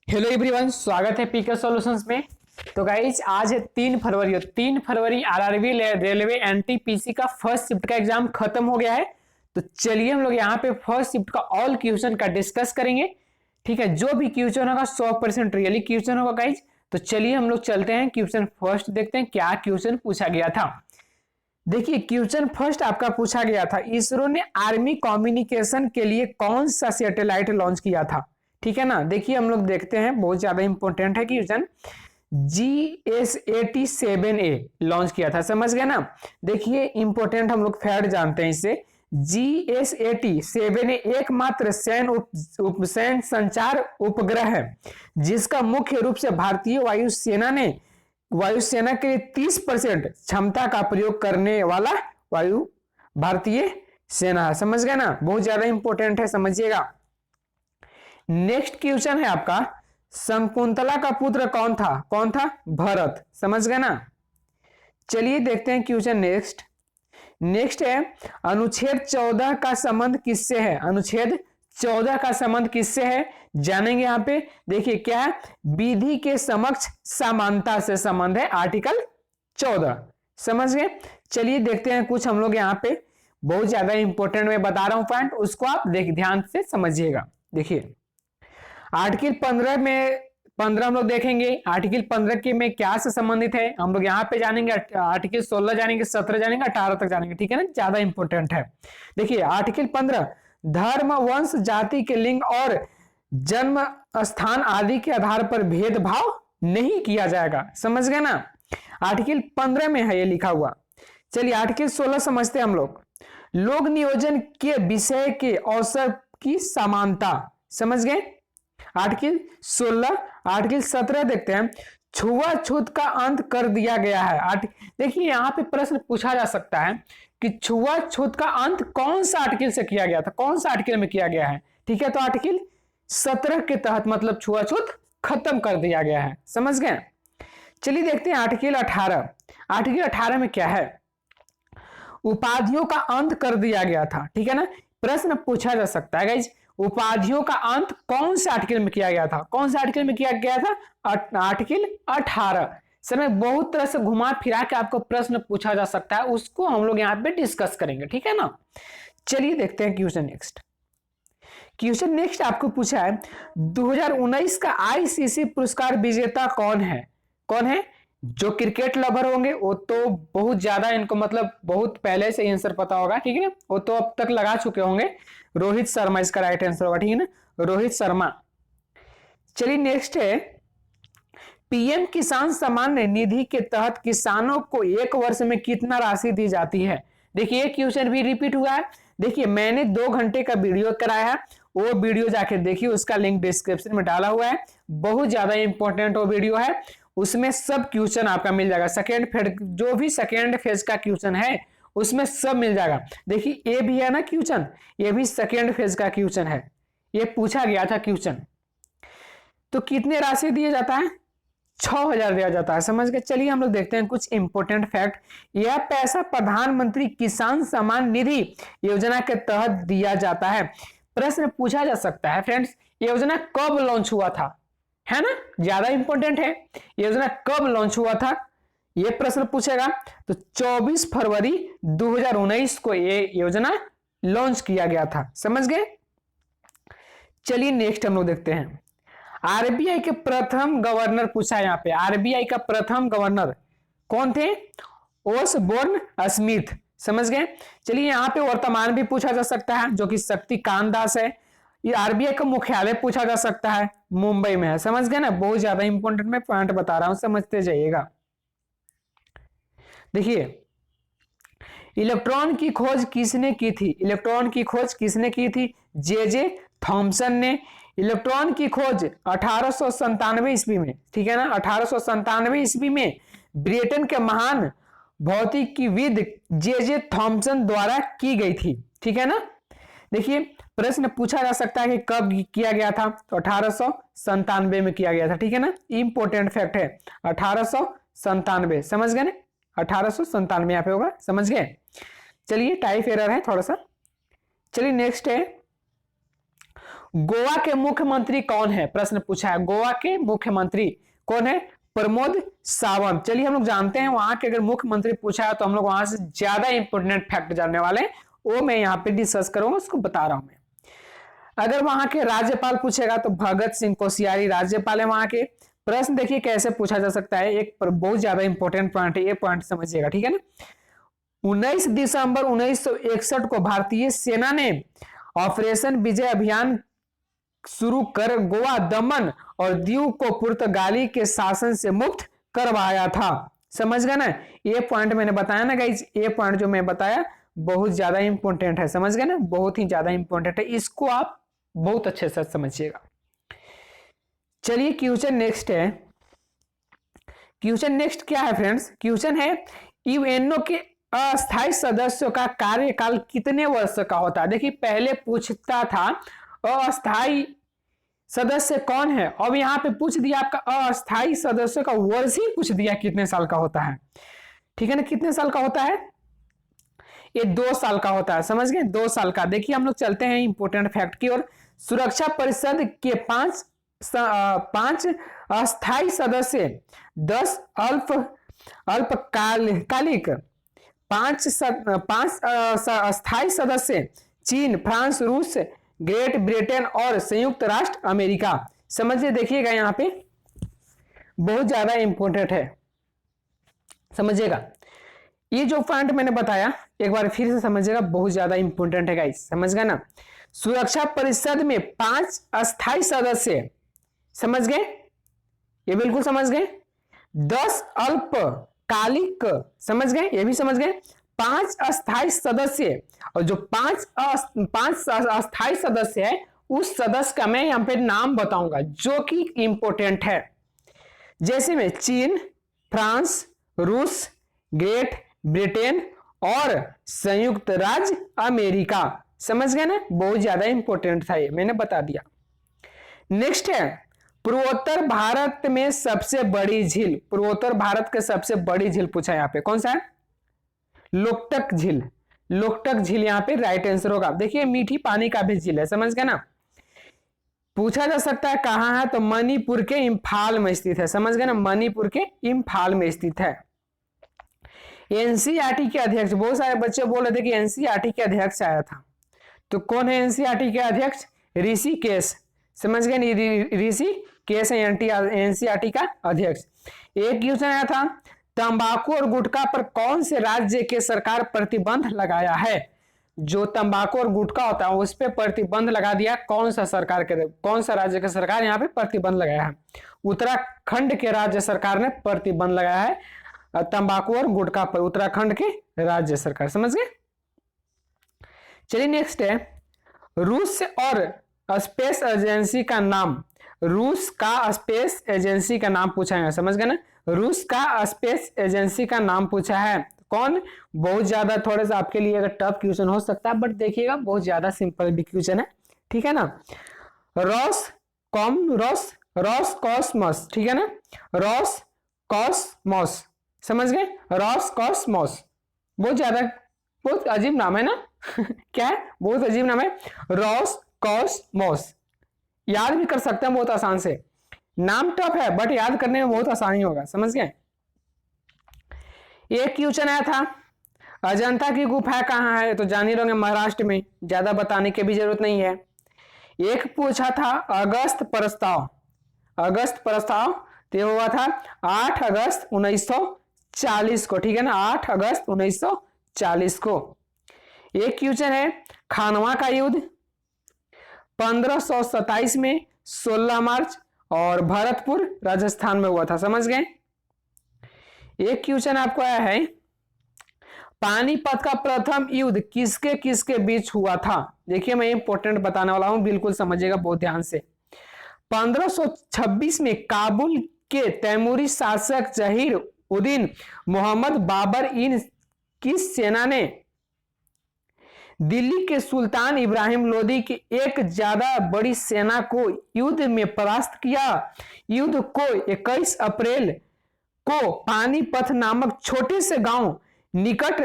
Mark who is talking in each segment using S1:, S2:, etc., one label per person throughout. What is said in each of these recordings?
S1: Hello everyone, स्वागत है पीके solutions में। तो गाइज आज है 3 फरवरी और 3 फरवरी आरआरबी रेलवे एनटीपीसी का फर्स्ट शिफ्ट का एग्जाम खत्म हो गया है। तो चलिए हम लोग यहाँ पे फर्स्ट शिफ्ट का ऑल क्वेश्चन का डिस्कस करेंगे। ठीक है, जो भी क्वेश्चन होगा 100% रियली क्वेश्चन होगा गाइज। तो चलिए हम लोग चलते हैं क्वेश्चन फर्स्ट, देखते हैं क्या क्वेश्चन पूछा गया था। देखिए क्वेश्चन फर्स्ट आपका पूछा गया था, इसरो ने आर्मी कम्युनिकेशन के लिए कौन सा सैटेलाइट लॉन्च किया था। ठीक है ना, देखिए हम लोग देखते हैं, बहुत ज्यादा इंपॉर्टेंट है क्वेश्चन। GS-87A लॉन्च किया था, समझ गए ना। देखिए इंपॉर्टेंट हम लोग फैक्ट जानते हैं इससे। GS-87A एकमात्र सैन्य संचार उपग्रह है जिसका मुख्य रूप से भारतीय वायुसेना के लिए 30% क्षमता का प्रयोग करने वाला भारतीय सेना है, समझ गए ना। बहुत ज्यादा इंपॉर्टेंट है, समझिएगा। नेक्स्ट क्वेश्चन है आपका, शकुंतला का पुत्र कौन था? भरत, समझ गए ना। चलिए देखते हैं क्वेश्चन नेक्स्ट है, अनुच्छेद 14 का संबंध किससे है? अनुच्छेद 14 का संबंध किससे है जानेंगे यहाँ पे। देखिए क्या है, विधि के समक्ष समानता से संबंध है, आर्टिकल 14, समझ गए। चलिए देखते हैं कुछ हम लोग यहाँ पे, बहुत ज्यादा इंपॉर्टेंट मैं बता रहा हूं पॉइंट, उसको आप ध्यान से समझिएगा। देखिए आर्टिकल 15 में 15 हम लोग देखेंगे, आर्टिकल 15 के में क्या से संबंधित है हम लोग यहाँ पे जानेंगे। आर्टिकल 16 जानेंगे, 17 जानेंगे, 18 तक जानेंगे, ठीक है ना, ज्यादा इंपॉर्टेंट है। देखिए आर्टिकल 15, धर्म, वंश, जाति के लिंग और जन्म स्थान आदि के आधार पर भेदभाव नहीं किया जाएगा, समझ गए ना। आर्टिकल 15 में है ये लिखा हुआ। चलिए आर्टिकल 16 समझते हैं हम लोग नियोजन के विषय के अवसर की समानता, समझ गए। आर्टिकल 16, आर्टिकल 17 देखते हैं, छुआछूत का अंत कर दिया गया है। देखिए यहाँ पे प्रश्न पूछा जा सकता है कि छुआछूत का अंत कौन सा आर्टिकल से किया गया था, कौन सा आर्टिकल में किया गया है। ठीक है, तो आर्टिकल 17 के तहत मतलब छुआछूत खत्म कर दिया गया है, समझ गए। चलिए देखते हैं आर्टिकल 18। आर्टिकल 18 में क्या है, उपाधियों का अंत कर दिया गया था। ठीक है ना, प्रश्न पूछा जा सकता है गाइज, उपाधियों का अंत कौन से आर्टिकल में किया गया था? कौन से आर्टिकल में किया गया था? आर्टिकल 18। समय बहुत तरह से घुमा फिरा के आपको प्रश्न पूछा जा सकता है, उसको हम लोग यहाँ पे डिस्कस करेंगे, ठीक है ना। चलिए देखते हैं क्वेश्चन नेक्स्ट आपको पूछा है, 2019 का आईसीसी पुरस्कार विजेता कौन है? जो क्रिकेट लवर होंगे वो तो बहुत ज्यादा इनको मतलब बहुत पहले से आंसर पता होगा, ठीक है ना, वो तो अब तक लगा चुके होंगे। रोहित शर्मा इसका राइट आंसर होगा, ठीक है ना, रोहित शर्मा। चलिए नेक्स्ट है, पीएम किसान सम्मान निधि के तहत किसानों को एक वर्ष में कितना राशि दी जाती है? देखिए ये क्वेश्चन भी रिपीट हुआ है। देखिए मैंने 2 घंटे का वीडियो कराया है, वो वीडियो जाके देखिए, उसका लिंक डिस्क्रिप्शन में डाला हुआ है, बहुत ज्यादा इंपॉर्टेंट वो वीडियो है, उसमें सब क्वेश्चन आपका मिल जाएगा। सेकेंड फेज, जो भी सेकेंड फेज का क्वेश्चन है उसमें सब मिल जाएगा। देखिए ये भी है ना क्वेश्चन, ये भी सेकेंड फेज का क्वेश्चन है, ये पूछा गया था क्वेश्चन। तो कितने राशि दिया जाता है? 6000 दिया जाता है, समझ गए। चलिए हम लोग देखते हैं कुछ इंपॉर्टेंट फैक्ट। यह पैसा प्रधानमंत्री किसान सम्मान निधि योजना के तहत दिया जाता है। प्रश्न पूछा जा सकता है फ्रेंड्स, योजना कब लॉन्च हुआ था, है ना, ज्यादा इंपॉर्टेंट है, योजना कब लॉन्च हुआ था, यह प्रश्न पूछेगा। तो 24 फरवरी 2019 को यह योजना लॉन्च किया गया था, समझ गए। चलिए नेक्स्ट हम लोग देखते हैं, आरबीआई के प्रथम गवर्नर पूछा है यहाँ पे, आरबीआई का प्रथम गवर्नर कौन थे? ओसबोर्न स्मिथ, समझ गए। चलिए यहाँ पे वर्तमान भी पूछा जा सकता है, जो कि शक्तिकांत दास है। ये आरबीआई का मुख्यालय पूछा जा सकता है, मुंबई में है, समझ गए ना। बहुत ज्यादा इंपॉर्टेंट मैं पॉइंट बता रहा हूं, समझते जाइएगा। देखिए इलेक्ट्रॉन की खोज किसने की थी? इलेक्ट्रॉन की खोज किसने की थी? जे थॉमसन ने। इलेक्ट्रॉन की खोज 1897 ईस्वी में, ठीक है ना, 1897 ईस्वी में ब्रिटेन के महान भौतिकीविद जे थॉमसन द्वारा की गई थी, ठीक है ना। देखिए प्रश्न पूछा जा सकता है कि कब किया गया था, तो 1897 में किया गया था, ठीक है ना, इंपॉर्टेंट फैक्ट है 1897, समझ गए ना, 1897 यहाँ पे होगा, समझ गए। चलिए टाइप एरर है थोड़ा सा। चलिए नेक्स्ट है, गोवा के मुख्यमंत्री कौन है, प्रश्न पूछा है, गोवा के मुख्यमंत्री कौन है, प्रमोद सावंत। चलिए हम लोग जानते हैं वहां के अगर मुख्यमंत्री पूछा है तो हम लोग वहां से ज्यादा इंपोर्टेंट फैक्ट जानने वाले हैं, वो मैं यहाँ पे डिस्कस करूंगा, उसको बता रहा हूं मैं। अगर वहां के राज्यपाल पूछेगा तो भगत सिंह कोश्यारी राज्यपाल है वहां के। प्रश्न देखिए कैसे पूछा जा सकता है, एक बहुत ज्यादा इंपॉर्टेंट पॉइंट है, ये पॉइंट समझिएगा, ठीक है ना। 19 दिसंबर 1961 को भारतीय सेना ने ऑपरेशन विजय अभियान शुरू कर गोवा, दमन और दीव को पुर्तगाली के शासन से मुक्त करवाया था। समझ गए ना, ये पॉइंट मैंने बताया ना गाइस, ये पॉइंट जो मैं बताया बहुत ज्यादा इंपॉर्टेंट है, समझ गए ना, बहुत ही ज्यादा इंपॉर्टेंट है, इसको आप बहुत अच्छे से समझिएगा। चलिए क्वेश्चन नेक्स्ट है, क्वेश्चन नेक्स्ट क्या है फ्रेंड्स, क्वेश्चन है यूएनओ के अस्थायी सदस्यों का कार्यकाल कितने वर्ष का होता है। देखिए पहले पूछता था अस्थायी सदस्य कौन है, अब यहां पे पूछ दिया आपका अस्थायी सदस्यों का वर्ष ही पूछ दिया कितने साल का होता है, ठीक है ना, कितने साल का होता है, ये 2 साल का होता है, समझ गए, 2 साल का। देखिए हम लोग चलते हैं इंपोर्टेंट फैक्ट की ओर। सुरक्षा परिषद के 5 अस्थायी सदस्य, 10 अल्पकालिक, 5 अस्थायी सदस्य चीन, फ्रांस, रूस, ग्रेट ब्रिटेन और संयुक्त राष्ट्र अमेरिका। समझिए देखिएगा यहाँ पे बहुत ज्यादा इंपॉर्टेंट है, समझिएगा। ये जो पॉइंट मैंने बताया एक बार फिर से समझिएगा, बहुत ज्यादा इंपॉर्टेंट है गाइस, समझ गए ना। सुरक्षा परिषद में 5 अस्थायी सदस्य, समझ गए, ये बिल्कुल समझ गए। 10 अल्पकालिक, समझ गए, ये भी समझ गए। 5 अस्थायी सदस्य, और जो 5 अस्थायी सदस्य है उस सदस्य का मैं यहां पे नाम बताऊंगा जो कि इंपॉर्टेंट है, जैसे में चीन, फ्रांस, रूस, ग्रेट ब्रिटेन और संयुक्त राज्य अमेरिका। समझ गए ना, बहुत ज्यादा इंपॉर्टेंट था ये, मैंने बता दिया। नेक्स्ट है पूर्वोत्तर भारत में सबसे बड़ी झील, पूर्वोत्तर भारत के सबसे बड़ी झील पूछा है यहाँ पे, कौन सा है, लोकटक झील। लोकटक झील यहाँ पे राइट आंसर होगा। देखिए मीठी पानी का भी झील है, समझ गए ना। पूछा जा सकता है कहां है, तो मणिपुर के इंफाल में स्थित है, समझ गए ना, मणिपुर के इंफाल में स्थित है। एनसीईआरटी के अध्यक्ष, बहुत सारे बच्चे बोल रहे थे कि एनसीईआरटी के अध्यक्ष आया था, तो कौन है एनसीईआरटी के अध्यक्ष, ऋषिकेश, समझ गए, ऋषिकेश है एनसीईआरटी का अध्यक्ष। एक क्वेश्चन आया था तंबाकू और गुटखा पर कौन से राज्य के सरकार प्रतिबंध लगाया है, जो तंबाकू और गुटखा होता है उस पर प्रतिबंध लगा दिया, कौन सा सरकार के, कौन सा राज्य के सरकार यहाँ पे प्रतिबंध लगाया है, उत्तराखंड के राज्य सरकार ने प्रतिबंध लगाया है तंबाकू और गुटखा पर, उत्तराखंड के राज्य सरकार, समझ गए। चलिए नेक्स्ट है रूस और स्पेस एजेंसी का नाम, रूस का स्पेस एजेंसी का नाम पूछा है, समझ गए ना, रूस का स्पेस एजेंसी का नाम पूछा है, कौन, बहुत ज्यादा थोड़ा सा आपके लिए अगर टफ क्वेश्चन हो सकता है, बट देखिएगा बहुत ज्यादा सिंपल भी क्वेश्चन है, ठीक है ना। रॉसकॉस्मोस, ठीक है ना, रॉसकॉस्मोस, समझ गए, रॉसकॉस्मोस, बहुत अजीब नाम है ना क्या है, बहुत अजीब नाम है, रॉसकॉस्मोस, याद भी कर सकते हैं बहुत आसान से, नाम टफ है बट याद करने में बहुत आसानी होगा, समझ गए। एक क्वेश्चन आया था अजंता की गुफा कहाँ है, तो जान ही रहोगे महाराष्ट्र में, ज्यादा बताने की भी जरूरत नहीं है। एक पूछा था अगस्त प्रस्ताव, अगस्त प्रस्ताव तो हुआ था 8 अगस्त 1940 को, ठीक है ना, 8 अगस्त 1940 को। एक क्वेश्चन है खानवा का युद्ध 1527 में 16 मार्च और भरतपुर राजस्थान में हुआ था, समझ गए। एक क्वेश्चन आपको आया है पानीपत का प्रथम युद्ध किसके किसके बीच हुआ था, देखिए मैं इंपॉर्टेंट बताने वाला हूं, बिल्कुल समझिएगा बहुत ध्यान से। 1526 में काबुल के तैमूरी शासक जहीर उद्दीन मोहम्मद बाबर इन की सेना ने दिल्ली के सुल्तान इब्राहिम लोदी की एक ज्यादा बड़ी सेना को युद्ध में परास्त किया। युद्ध को 21 अप्रैल को पानीपत नामक छोटे से गांव निकट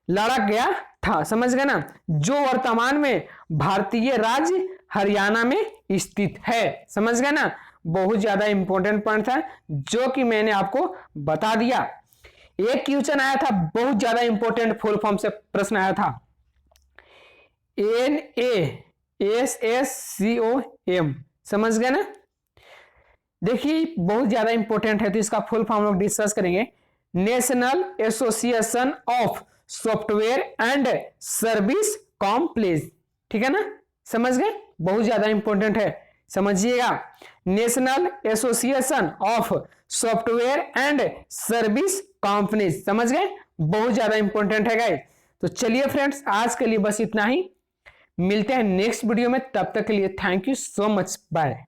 S1: लड़ा गया था, समझ गए ना, जो वर्तमान में भारतीय राज्य हरियाणा में स्थित है। समझ गए ना, बहुत ज्यादा इंपॉर्टेंट पॉइंट था जो कि मैंने आपको बता दिया। एक क्वेश्चन आया था बहुत ज्यादा इंपॉर्टेंट, फुल फॉर्म से प्रश्न आया था, NASSCOM। समझ गए ना, देखिए बहुत ज्यादा इंपॉर्टेंट है, तो इसका फुल फॉर्म लोग डिस्कस करेंगे। National association of software and service complex, ठीक है ना, समझ गए, बहुत ज्यादा इंपॉर्टेंट है, समझिएगा। National association of software and service companies, समझ गए, बहुत ज्यादा इंपॉर्टेंट है गाइस। तो चलिए फ्रेंड्स, आज के लिए बस इतना ही, मिलते हैं नेक्स्ट वीडियो में, तब तक के लिए thank you so much, bye.